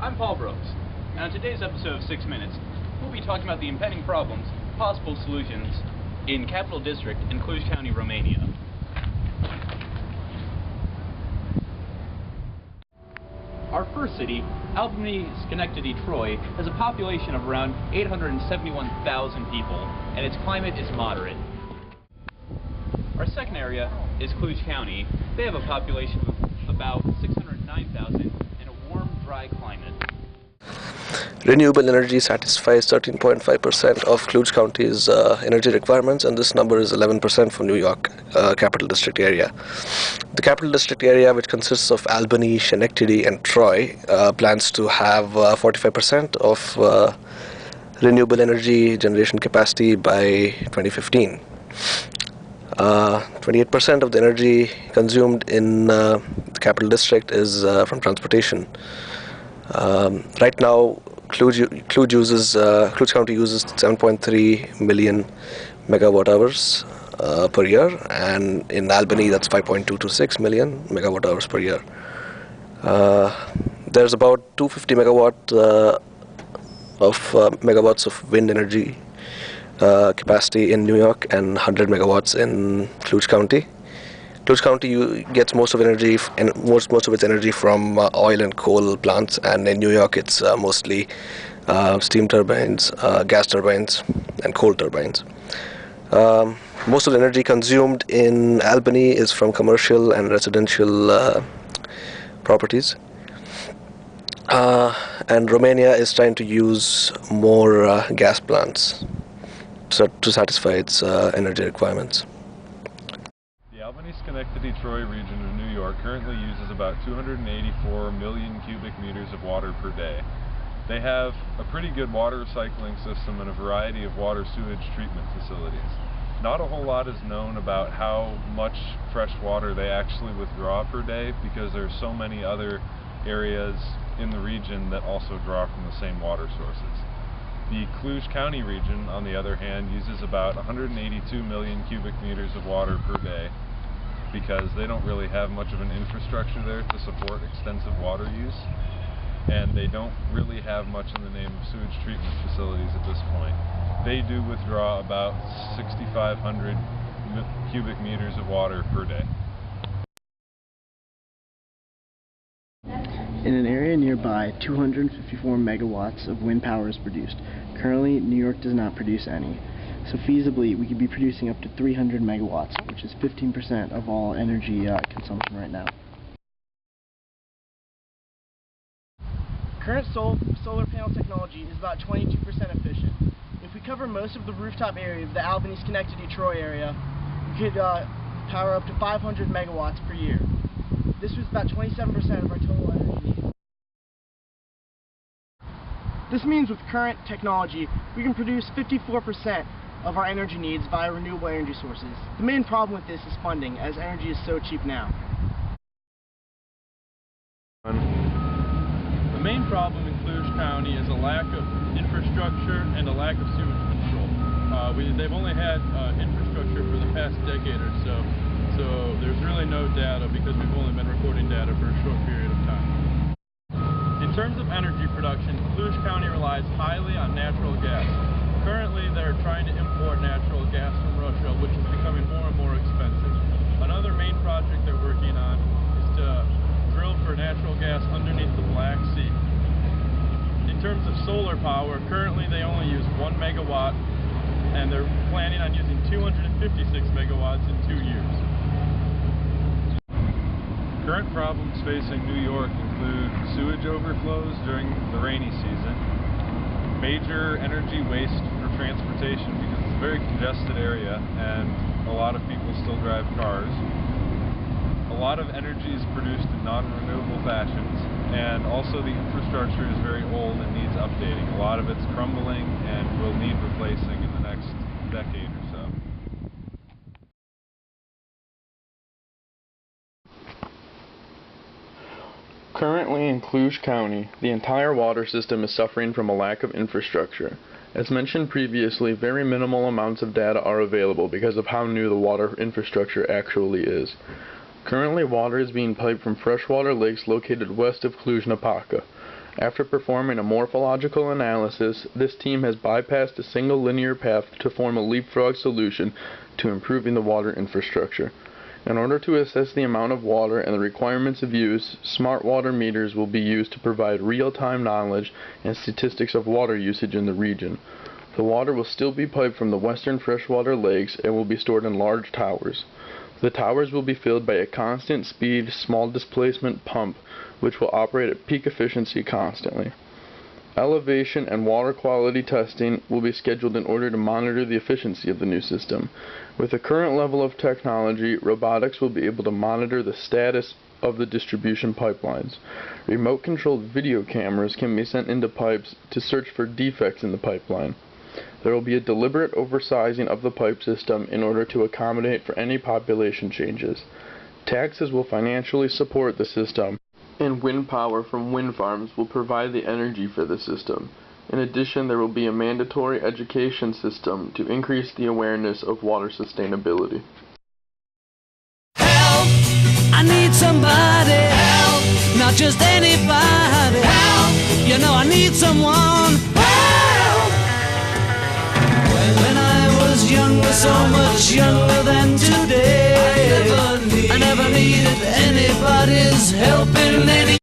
I'm Paul Brooks, and on today's episode of 6 Minutes, we'll be talking about the impending problems, possible solutions in Capital District in Cluj County, Romania. Our first city, Albany, Schenectady, Troy, has a population of around 871,000 people, and its climate is moderate. Our second area is Cluj County. They have a population of about 609,000 and a warm, dry climate. Renewable energy satisfies 13.5% of Cluj County's energy requirements, and this number is 11% for New York Capital District area. The Capital District area, which consists of Albany, Schenectady, and Troy, plans to have 45% of renewable energy generation capacity by 2015. 28% of the energy consumed in the Capital District is from transportation. Right now, Cluj County uses 7.3 million megawatt hours per year, and in Albany that's 5.226 million megawatt hours per year. There's about 250 megawatts of wind energy capacity in New York and 100 megawatts in Cluj County. Cluj County gets most of its energy from oil and coal plants, and in New York it's mostly steam turbines, gas turbines, and coal turbines. Most of the energy consumed in Albany is from commercial and residential properties. And Romania is trying to use more gas plants to satisfy its energy requirements. The Albany-Schenectady-Troy region of New York currently uses about 284 million cubic meters of water per day. They have a pretty good water recycling system and a variety of water sewage treatment facilities. Not a whole lot is known about how much fresh water they actually withdraw per day, because there's so many other areas in the region that also draw from the same water sources. The Cluj County region, on the other hand, uses about 182 million cubic meters of water per day, because they don't really have much of an infrastructure there to support extensive water use, and they don't really have much in the name of sewage treatment facilities at this point. They do withdraw about 6,500 cubic meters of water per day. In an area nearby, 254 megawatts of wind power is produced. Currently, New York does not produce any. So feasibly, we could be producing up to 300 megawatts, which is 15% of all energy consumption right now. Current solar panel technology is about 22% efficient. If we cover most of the rooftop area of the Albany, Schenectady, Troy area, we could power up to 500 megawatts per year. This was about 27% of our total energy needs. This means with current technology, we can produce 54% of our energy needs via renewable energy sources. The main problem with this is funding, as energy is so cheap now. The main problem in Cluj County is a lack of infrastructure and a lack of sewage control. They've only had infrastructure for the past decade or so, so there's really no data because we've only been recording data for a short period of time. In terms of energy production, Cluj County relies highly on natural gas. Currently, they're trying to import natural gas from Russia, which is becoming more and more expensive. Another main project they're working on is to drill for natural gas underneath the Black Sea. In terms of solar power, currently they only use 1 megawatt, and they're planning on using 256 megawatts in 2 years. Current problems facing New York include sewage overflows during the rainy season, major energy waste for transportation because it's a very congested area and a lot of people still drive cars. A lot of energy is produced in non-renewable fashions, and also the infrastructure is very old and needs updating. A lot of it's crumbling and will need replacing in the next decade or so. Currently in Cluj County, the entire water system is suffering from a lack of infrastructure. As mentioned previously, very minimal amounts of data are available because of how new the water infrastructure actually is. Currently, water is being piped from freshwater lakes located west of Cluj-Napoca. After performing a morphological analysis, this team has bypassed a single linear path to form a leapfrog solution to improving the water infrastructure. In order to assess the amount of water and the requirements of use, smart water meters will be used to provide real-time knowledge and statistics of water usage in the region. The water will still be piped from the western freshwater lakes and will be stored in large towers. The towers will be filled by a constant speed, small displacement pump, which will operate at peak efficiency constantly. Elevation and water quality testing will be scheduled in order to monitor the efficiency of the new system. With the current level of technology, robotics will be able to monitor the status of the distribution pipelines. Remote-controlled video cameras can be sent into pipes to search for defects in the pipeline. There will be a deliberate oversizing of the pipe system in order to accommodate for any population changes. Taxes will financially support the system, and wind power from wind farms will provide the energy for the system. In addition, there will be a mandatory education system to increase the awareness of water sustainability. Help! I need somebody. Help! Not just anybody. Help! You know I need someone. Help! When I was younger, so much younger than today, I never needed anybody's help in any